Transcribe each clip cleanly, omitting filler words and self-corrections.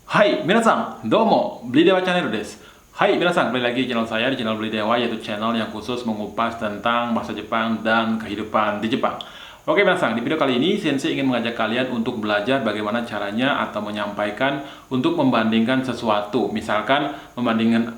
Hai, minasan, domo, Beli Dewa Channel desu. Hai, minasan, kembali lagi di channel saya, di channel Beli Dewa, yaitu channel yang khusus mengupas tentang bahasa Jepang dan kehidupan di Jepang. Oke, minasan, di video kali ini, Sensei ingin mengajak kalian untuk belajar bagaimana caranya atau menyampaikan untuk membandingkan sesuatu. Misalkan membandingkan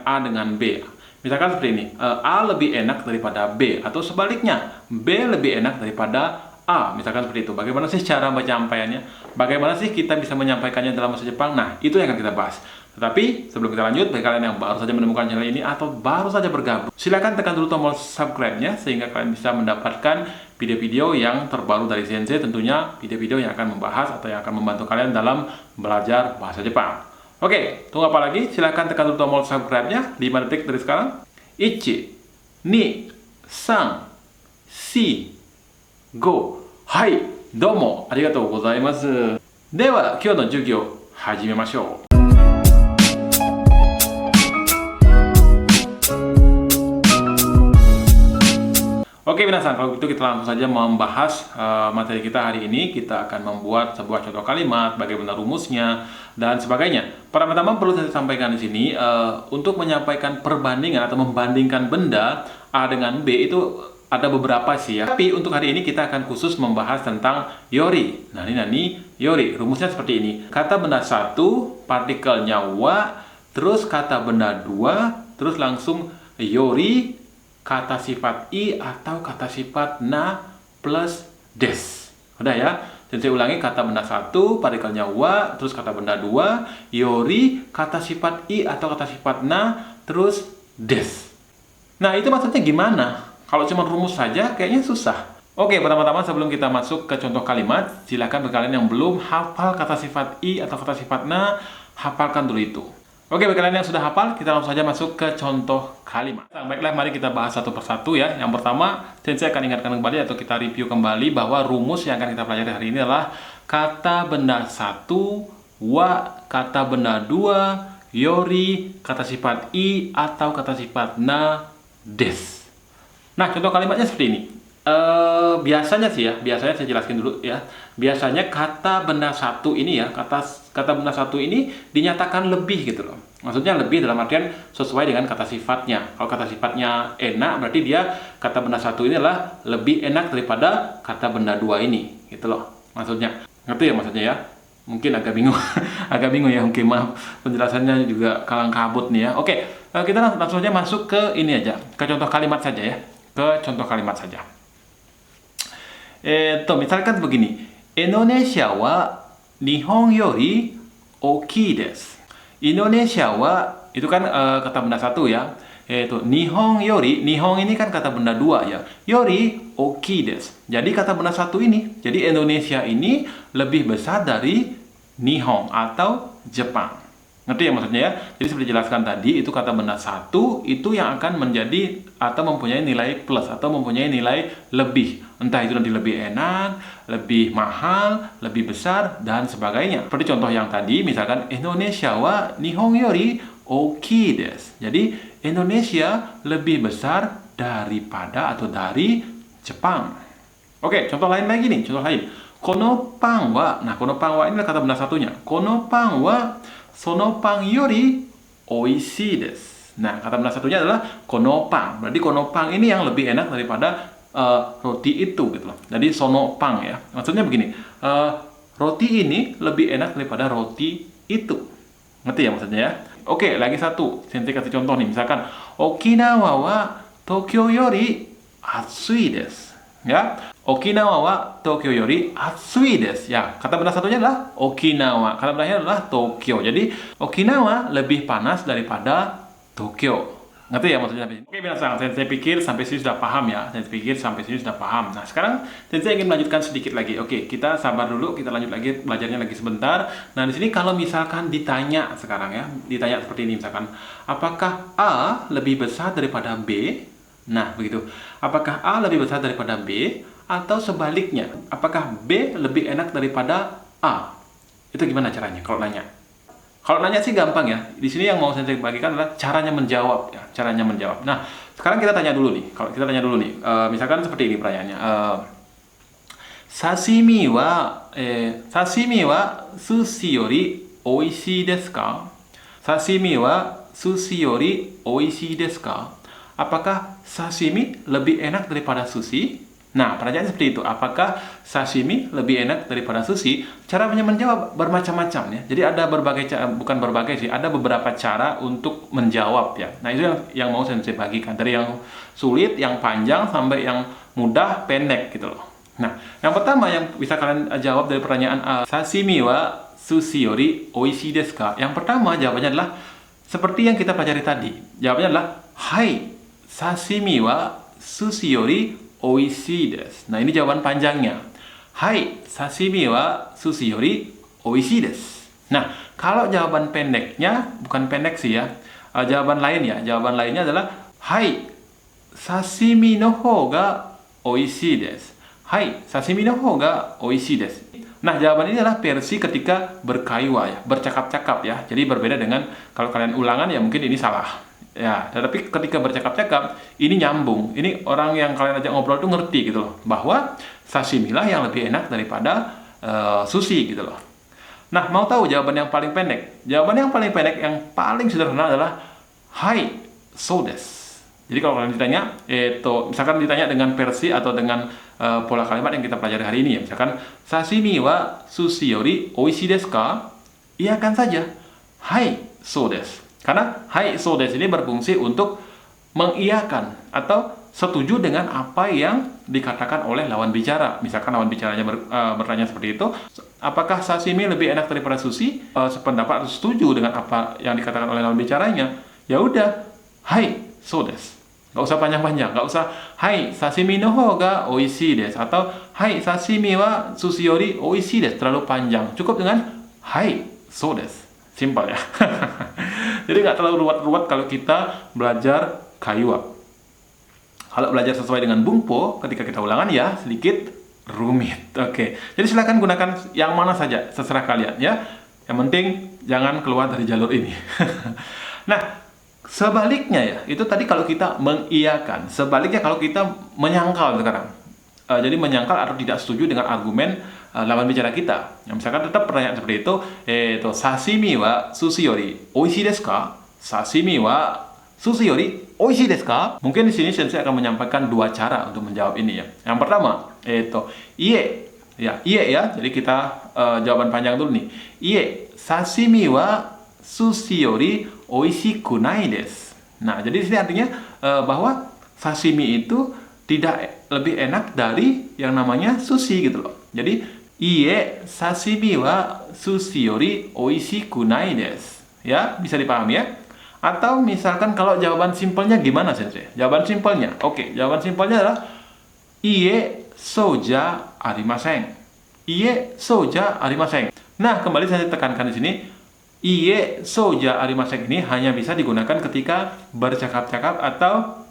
A dengan B. Misalkan seperti ini, A lebih enak daripada B, atau sebaliknya, B lebih enak daripada A, misalkan seperti itu. Bagaimana sih cara menyampaikannya? Bagaimana sih kita bisa menyampaikannya dalam bahasa Jepang? Nah, itu yang akan kita bahas. Tetapi sebelum kita lanjut, bagi kalian yang baru saja menemukan channel ini atau baru saja bergabung, silakan tekan dulu tombol subscribe-nya sehingga kalian bisa mendapatkan video-video yang terbaru dari Sensei, tentunya video-video yang akan membahas atau yang akan membantu kalian dalam belajar bahasa Jepang. Oke, tunggu apa lagi? Silakan tekan dulu tombol subscribe-nya 5 detik dari sekarang. 1, 2, 3, 4、5、はい、どうもありがとうございます。では、今日の授業始めましょう。Oke, minasan, kalau gitu kita langsung saja membahas materi kita hari ini. Kita akan membuat sebuah contoh kalimat, bagaimana rumusnya, dan sebagainya. Pertama-tama perlu saya sampaikan di sini, untuk menyampaikan perbandingan atau membandingkan benda A dengan B itu ada beberapa sih ya. Tapi untuk hari ini kita akan khusus membahas tentang yori. Nani yori. Rumusnya seperti ini. Kata benda satu, partikelnya wa, terus kata benda dua, terus langsung yori, kata sifat i atau kata sifat na plus des. Udah ya? Dan saya ulangi, kata benda satu, partikelnya wa, terus kata benda dua, yori, kata sifat i atau kata sifat na, terus des. Nah, itu maksudnya gimana? Kalau cuma rumus saja, kayaknya susah. Oke, pertama-tama sebelum kita masuk ke contoh kalimat, silakan bagi kalian yang belum hafal kata sifat i atau kata sifat na, hafalkan dulu itu. Oke, bagi kalian yang sudah hafal, kita langsung saja masuk ke contoh kalimat. Nah, baiklah, mari kita bahas satu persatu ya. Yang pertama, Sensei akan ingatkan kembali atau kita review kembali bahwa rumus yang akan kita pelajari hari ini adalah kata benda satu, wa, kata benda dua, yori, kata sifat i atau kata sifat na, des. Nah, contoh kalimatnya seperti ini. Biasanya saya jelaskan dulu ya. Biasanya kata benda satu ini ya, kata benda satu ini dinyatakan lebih gitu loh. Maksudnya lebih dalam artian sesuai dengan kata sifatnya. Kalau kata sifatnya enak, berarti dia kata benda satu ini adalah lebih enak daripada kata benda dua ini, gitu loh. Maksudnya, ngerti ya maksudnya ya? Mungkin agak bingung, agak bingung ya. Mungkin maaf, penjelasannya juga kalang kabut nih ya. Oke, kita langsung saja masuk ke ini aja, ke contoh kalimat saja ya. Ke contoh kalimat saja. Misalkan begini. Indonesia wa Nihon yori oki desu. Indonesia wa itu kan kata benda satu ya. Nihon yori, Nihon ini kan kata benda dua ya. Yori oki desu. Jadi kata benda satu ini, jadi Indonesia ini lebih besar dari Nihon atau Jepang. Ngerti ya maksudnya ya? Jadi seperti dijelaskan tadi, itu kata benda satu itu yang akan menjadi atau mempunyai nilai plus atau mempunyai nilai lebih. Entah itu nanti lebih enak, lebih mahal, lebih besar, dan sebagainya. Seperti contoh yang tadi, misalkan Indonesia wa Nihon yori oki desu. Jadi Indonesia lebih besar daripada atau dari Jepang. Oke, contoh lain lagi nih, contoh lain. Kono pan wa, nah kono pan wa ini adalah kata benda satunya. Kono pan wa sono pan yori oishii desu. Nah, kata benda satunya adalah kono pan. Berarti kono pan ini yang lebih enak daripada roti itu gitu loh. Jadi sono pan ya. Maksudnya begini, roti ini lebih enak daripada roti itu. Ngerti ya maksudnya ya? Oke, lagi satu. Sensei kasih contoh nih. Misalkan Okinawa wa Tokyo yori atsui desu. Ya, Okinawa wa Tokyo yori atsui desu. Ya, kata benda satunya adalah Okinawa. Kata bendanya adalah Tokyo. Jadi, Okinawa lebih panas daripada Tokyo. Ngerti ya maksudnya? Oke, minasan, saya pikir sampai sini sudah paham ya. Saya pikir sampai sini sudah paham. Nah, sekarang saya ingin melanjutkan sedikit lagi. Oke, kita sabar dulu, kita lanjut lagi belajarnya lagi sebentar. Nah, di sini kalau misalkan ditanya sekarang ya, ditanya seperti ini misalkan, apakah A lebih besar daripada B? Nah, begitu. Apakah A lebih besar daripada B atau sebaliknya? Apakah B lebih enak daripada A? Itu gimana caranya kalau nanya? Kalau nanya sih gampang ya. Di sini yang mau saya bagikan adalah caranya menjawab ya, caranya menjawab. Nah, sekarang kita tanya dulu nih. Kalau kita tanya dulu nih, misalkan seperti ini pertanyaannya. Sashimi wa sushi yori oishii desu ka? Sashimi wa sushi yori oishii desu ka? Apakah sashimi lebih enak daripada sushi? Nah, pertanyaannya seperti itu. Apakah sashimi lebih enak daripada sushi? Caranya menjawab bermacam-macam ya. Jadi ada berbagai cara, bukan berbagai sih, ada beberapa cara untuk menjawab ya. Nah, itu yang mau saya bagikan. Dari yang sulit, yang panjang, sampai yang mudah, pendek gitu loh. Nah, yang pertama yang bisa kalian jawab dari pertanyaan sashimi wa sushi yori oishii desu ka? Yang pertama jawabannya adalah seperti yang kita pelajari tadi. Jawabannya adalah hai, sashimi wa sushi yori oishii desu. Nah, ini jawaban panjangnya. Hai, sashimi wa sushi yori oishii desu. Nah, kalau jawaban pendeknya, bukan pendek sih ya. Jawaban lain ya. Jawaban lainnya adalah hai, sashimi no hou ga oishii desu. Hai, sashimi no hou ga oishii desu. Nah, jawaban ini adalah versi ketika berkaiwa ya, bercakap-cakap ya. Jadi berbeda dengan kalau kalian ulangan ya mungkin ini salah. Ya, tetapi ketika bercakap-cakap ini nyambung. Ini orang yang kalian ajak ngobrol tuh ngerti gitu loh, bahwa sashimi lah yang lebih enak daripada sushi gitu loh. Nah, mau tahu jawaban yang paling pendek? Jawaban yang paling pendek yang paling sederhana adalah hai, so desu. Jadi kalau kalian ditanya, misalkan ditanya dengan versi atau dengan pola kalimat yang kita pelajari hari ini ya, misalkan sashimi wa sushi yori oishii desu ka? Iyakan saja, hai, so desu. Karena hai, so desu ini berfungsi untuk mengiyakan atau setuju dengan apa yang dikatakan oleh lawan bicara. Misalkan lawan bicaranya bertanya seperti itu, apakah sashimi lebih enak daripada sushi? Sependapat atau setuju dengan apa yang dikatakan oleh lawan bicaranya? Ya udah, hai, so desu. Nggak usah panjang-panjang, nggak usah hai, sashimi no hou ga oishii desu atau hai, sashimi wa sushi yori oishii desu, terlalu panjang. Cukup dengan hai, so desu. Simpel ya. Jadi nggak terlalu ruwet-ruwet kalau kita belajar kaiwa. Kalau belajar sesuai dengan bungpo, ketika kita ulangan ya sedikit rumit. Oke. Jadi silakan gunakan yang mana saja, terserah kalian ya. Yang penting jangan keluar dari jalur ini. Nah, sebaliknya ya, itu tadi kalau kita mengiyakan. Sebaliknya kalau kita menyangkal sekarang. Jadi menyangkal atau tidak setuju dengan argumen lawan bicara kita. Misalkan tetap pertanyaan seperti itu, sashimi wa sushi yori oishii desu ka? Sashimi wa sushi yori oishii desu ka? Mungkin di sini sensei akan menyampaikan dua cara untuk menjawab ini ya. Yang pertama, iye. Ya, iye ya. Jadi kita jawaban panjang dulu nih. Iye, sashimi wa sushi yori oishiku nai desu. Nah, jadi di sini artinya bahwa sashimi itu tidak lebih enak dari yang namanya sushi gitu loh. Jadi, iye, sashimi wa sushi yori oishiku nai desu. Ya, bisa dipahami ya? Atau misalkan kalau jawaban simpelnya gimana, Sensei? Jawaban simpelnya. Oke, jawaban simpelnya adalah iye, souja arimasen. Iye, souja arimasen. Nah, kembali saya tekankan di sini. Iye, souja arimasen ini hanya bisa digunakan ketika bercakap-cakap atau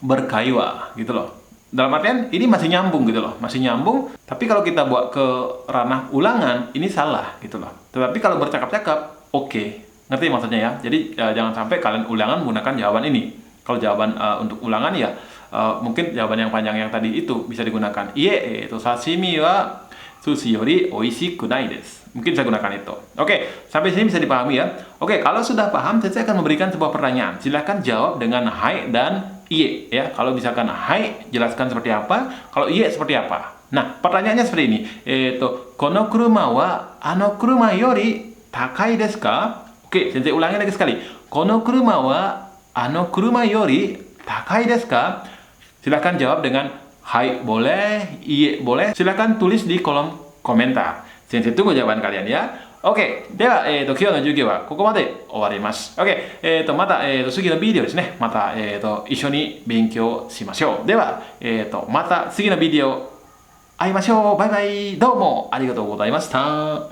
berkaiwa gitu loh. Dalam artian ini masih nyambung gitu loh, masih nyambung. Tapi kalau kita bawa ke ranah ulangan, ini salah gitu loh. Tetapi kalau bercakap-cakap, oke. Ngerti maksudnya ya? Jadi jangan sampai kalian ulangan menggunakan jawaban ini. Kalau jawaban untuk ulangan ya, mungkin jawaban yang panjang yang tadi itu bisa digunakan. Iye, sashimi wa sushi yori oishiku nai desu. Mungkin saya gunakan itu. Oke, sampai sini bisa dipahami ya. Oke, kalau sudah paham, saya akan memberikan sebuah pertanyaan. Silahkan jawab dengan hai dan iye ya. Kalau misalkan hai, jelaskan seperti apa. Kalau iye seperti apa. Nah, pertanyaannya seperti ini. Kono kuruma wa ano kuruma yori takai desu ka? Oke, saya ulangi lagi sekali. Kono kuruma wa ano kuruma yori takai desu ka? Silahkan jawab dengan hai boleh, iye boleh. Silahkan tulis di kolom komentar. Sensei tunggu jawaban kalian ya. Oke, では、今日の授業はここまで終わります。OK、また、次のビデオですね。また、一緒に勉強しましょう。では、また次のビデオ会いましょう。バイバイ。どうもありがとうございました。